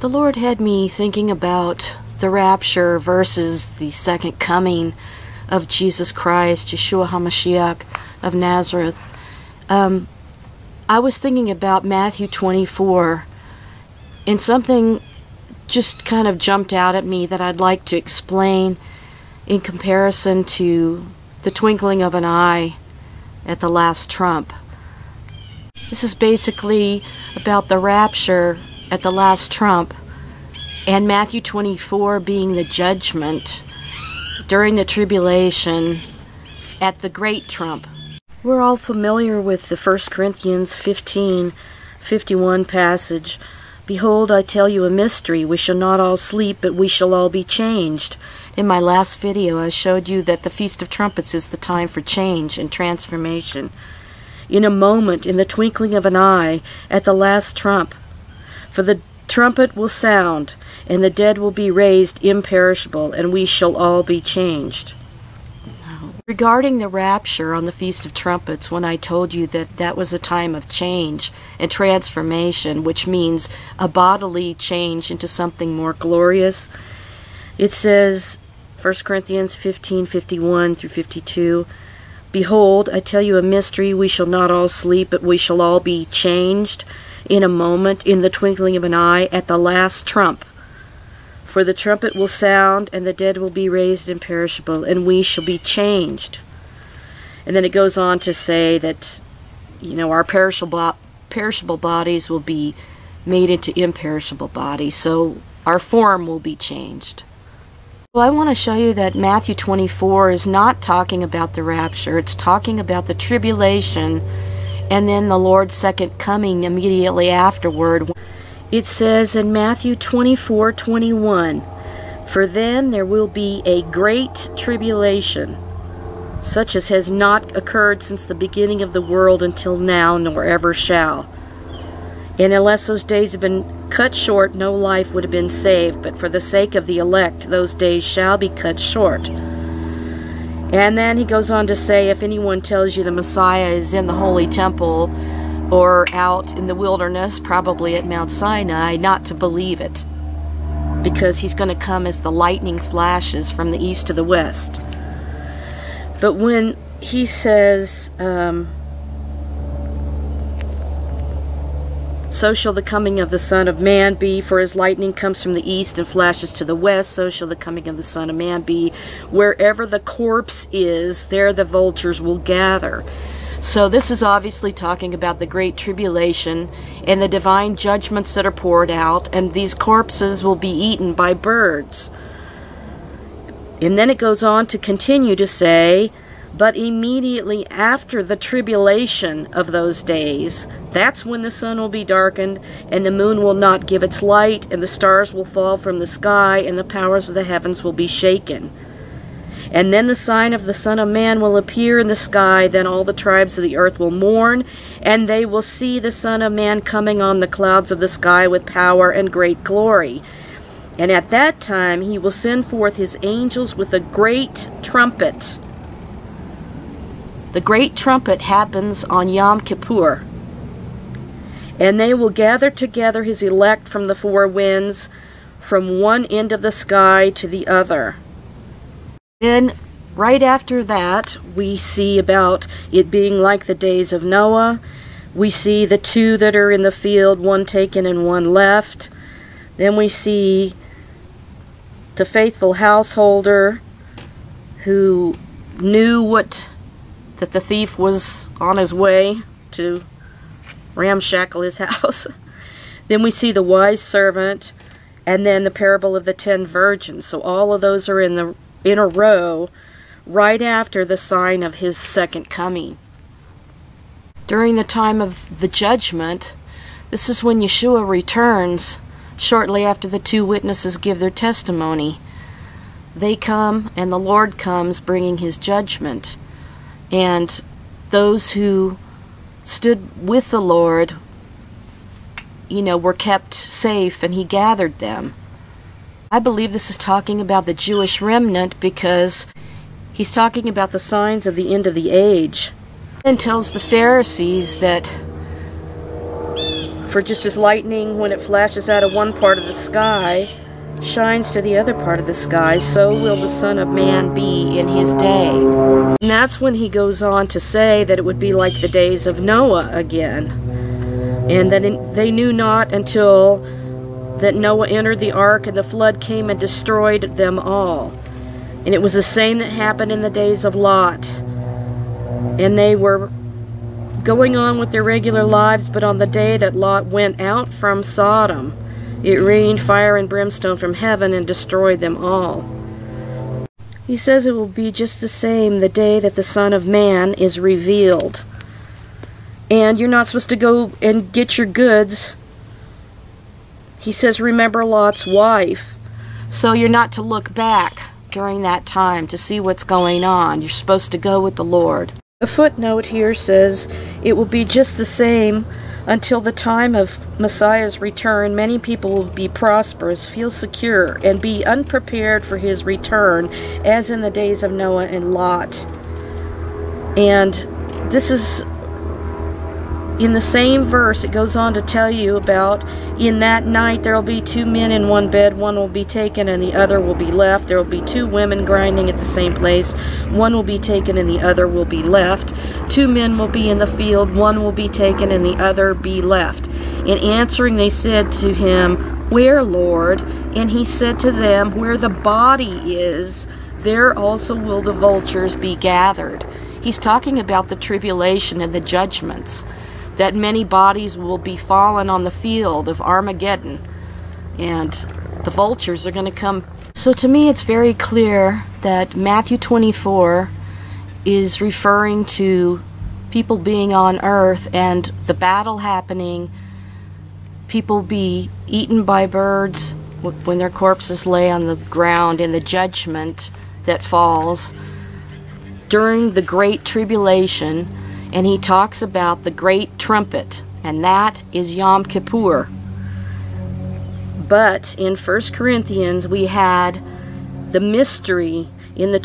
The Lord had me thinking about the rapture versus the second coming of Jesus Christ, Yeshua HaMashiach of Nazareth. I was thinking about Matthew 24, and something just kind of jumped out at me that I'd like to explain in comparison to the twinkling of an eye at the last trump. This is basically about the rapture at the last trump, and Matthew 24 being the judgment during the tribulation at the great trump. We're all familiar with the 1 Corinthians 15:51 passage. Behold, I tell you a mystery. We shall not all sleep, but we shall all be changed. In my last video, I showed you that the Feast of Trumpets is the time for change and transformation. In a moment, in the twinkling of an eye, at the last trump. For the trumpet will sound, and the dead will be raised imperishable, and we shall all be changed. Regarding the rapture on the Feast of Trumpets, when I told you that that was a time of change and transformation, which means a bodily change into something more glorious, it says, 1 Corinthians 15:51 through 52, Behold, I tell you a mystery, we shall not all sleep, but we shall all be changed in a moment, in the twinkling of an eye, at the last trump. For the trumpet will sound, and the dead will be raised imperishable, and we shall be changed. And then it goes on to say that, our perishable bodies will be made into imperishable bodies, so our form will be changed. Well, I want to show you that Matthew 24 is not talking about the rapture. It's talking about the tribulation and then the Lord's second coming immediately afterward. It says in Matthew 24:21, For then there will be a great tribulation, such as has not occurred since the beginning of the world until now, nor ever shall. And unless those days have been cut short, no life would have been saved, but for the sake of the elect, those days shall be cut short. And then he goes on to say, if anyone tells you the Messiah is in the holy temple or out in the wilderness, probably at Mount Sinai, not to believe it, because he's going to come as the lightning flashes from the east to the west. But when he says, so shall the coming of the Son of Man be, for as lightning comes from the east and flashes to the west, so shall the coming of the Son of Man be. Wherever the corpse is, there the vultures will gather. So this is obviously talking about the Great Tribulation and the divine judgments that are poured out, and these corpses will be eaten by birds. And then it goes on to continue to say, but immediately after the tribulation of those days, that's when the sun will be darkened, and the moon will not give its light, and the stars will fall from the sky, and the powers of the heavens will be shaken. And then the sign of the Son of Man will appear in the sky, then all the tribes of the earth will mourn, and they will see the Son of Man coming on the clouds of the sky with power and great glory. And at that time he will send forth his angels with a great trumpet. The great trumpet happens on Yom Kippur. And they will gather together his elect from the four winds, from one end of the sky to the other. Then, right after that, we see about it being like the days of Noah. We see the two that are in the field, one taken and one left. Then we see the faithful householder who knew that the thief was on his way to ramshackle his house. Then we see the wise servant, and then the parable of the 10 virgins. So all of those are in a row right after the sign of his second coming. During the time of the judgment, this is when Yeshua returns shortly after the two witnesses give their testimony. They come, and the Lord comes bringing his judgment. And those who stood with the Lord, were kept safe, and he gathered them. I believe this is talking about the Jewish remnant, because he's talking about the signs of the end of the age. And tells the Pharisees that For just as lightning, when it flashes out of one part of the sky, shines to the other part of the sky, so will the Son of Man be in his day. And that's when he goes on to say that it would be like the days of Noah again. And that they knew not until that Noah entered the ark, and the flood came and destroyed them all. And it was the same that happened in the days of Lot. And they were going on with their regular lives, but on the day that Lot went out from Sodom, it rained fire and brimstone from heaven and destroyed them all. He says it will be just the same the day that the Son of Man is revealed. And you're not supposed to go and get your goods. He says, remember Lot's wife. So you're not to look back during that time to see what's going on. You're supposed to go with the Lord. A footnote here says, it will be just the same until the time of Messiah's return. Many people will be prosperous, feel secure, and be unprepared for his return, as in the days of Noah and Lot. And this is in the same verse. It goes on to tell you about, in that night there will be 2 men in one bed, one will be taken and the other will be left. There will be 2 women grinding at the same place, one will be taken and the other will be left. 2 men will be in the field, one will be taken and the other be left. In answering they said to him, Where, Lord? And he said to them, Where the body is, there also will the vultures be gathered. He's talking about the tribulation and the judgments, that many bodies will be fallen on the field of Armageddon, and the vultures are going to come. So to me it's very clear that Matthew 24 is referring to people being on earth and the battle happening, people be eaten by birds when their corpses lay on the ground, in the judgment that falls during the Great Tribulation. And he talks about the great trumpet, and that is Yom Kippur. But in 1 Corinthians we had the mystery in the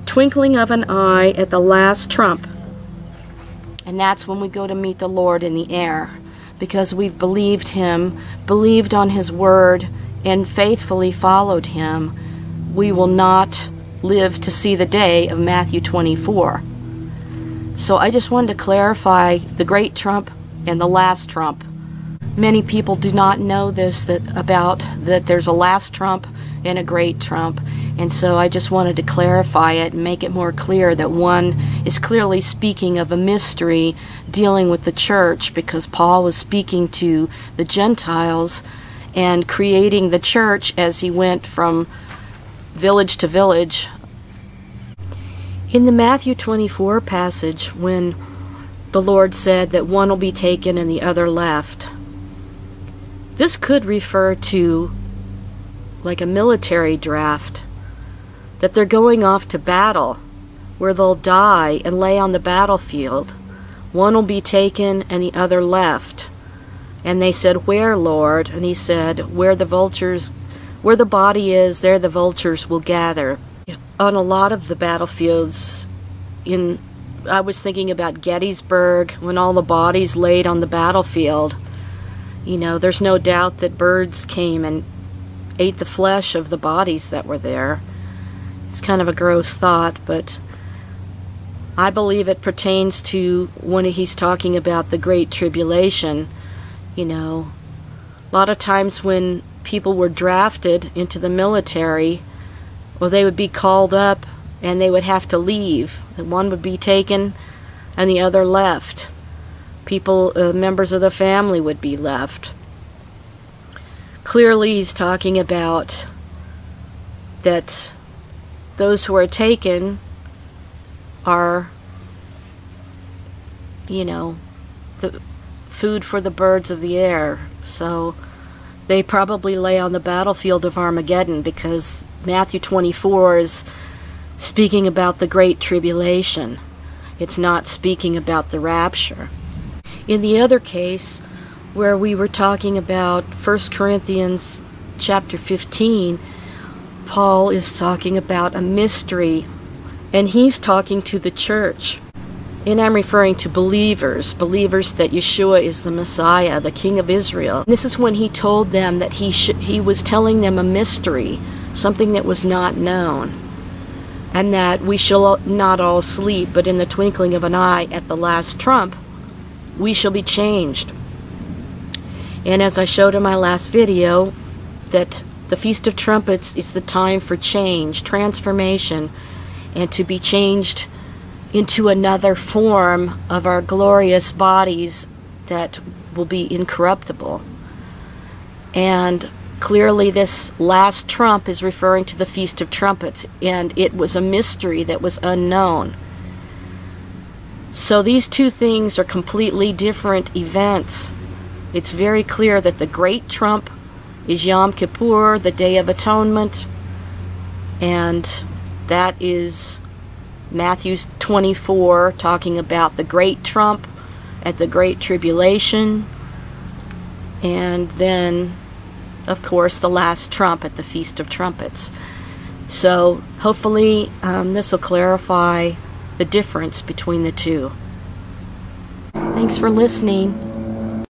twinkling of an eye at the last trump. And that's when we go to meet the Lord in the air, because we've believed him, believed on his word, and faithfully followed him. We will not live to see the day of Matthew 24. So I just wanted to clarify the great trump and the last trump. Many people do not know this, that there's a last trump and a great trump. And so I just wanted to clarify it and make it more clear that one is clearly speaking of a mystery dealing with the church, because Paul was speaking to the Gentiles and creating the church as he went from village to village. In the Matthew 24 passage, when the Lord said that one will be taken and the other left, this could refer to like a military draft, that they're going off to battle, where they'll die and lay on the battlefield. One will be taken and the other left. And they said, Where, Lord? And he said, Where the body is, there the vultures will gather. On a lot of the battlefields, I was thinking about Gettysburg, when all the bodies laid on the battlefield. You know, there's no doubt that birds came and ate the flesh of the bodies that were there. It's kind of a gross thought, but I believe it pertains to when he's talking about the Great Tribulation. You know, a lot of times when people were drafted into the military, well, they would be called up and they would have to leave. One would be taken and the other left. People, members of the family would be left. Clearly he's talking about that those who are taken are, you know, the food for the birds of the air. So they probably lay on the battlefield of Armageddon, because Matthew 24 is speaking about the Great Tribulation. It's not speaking about the rapture. In the other case, where we were talking about 1 Corinthians chapter 15, Paul is talking about a mystery, and he's talking to the church. And I'm referring to believers that Yeshua is the Messiah, the King of Israel. This is when he told them that he was telling them a mystery, something that was not known, and that we shall not all sleep, but in the twinkling of an eye at the last trump, we shall be changed. And as I showed in my last video, that the Feast of Trumpets is the time for change, transformation, and to be changed into another form of our glorious bodies that will be incorruptible. And clearly this last trump is referring to the Feast of Trumpets, and it was a mystery that was unknown. So these two things are completely different events. It's very clear that the great trump is Yom Kippur, the Day of Atonement, and that is Matthew 24, talking about the great trump at the Great Tribulation, and then, of course, the last trump at the Feast of Trumpets. So hopefully this will clarify the difference between the two. Thanks for listening.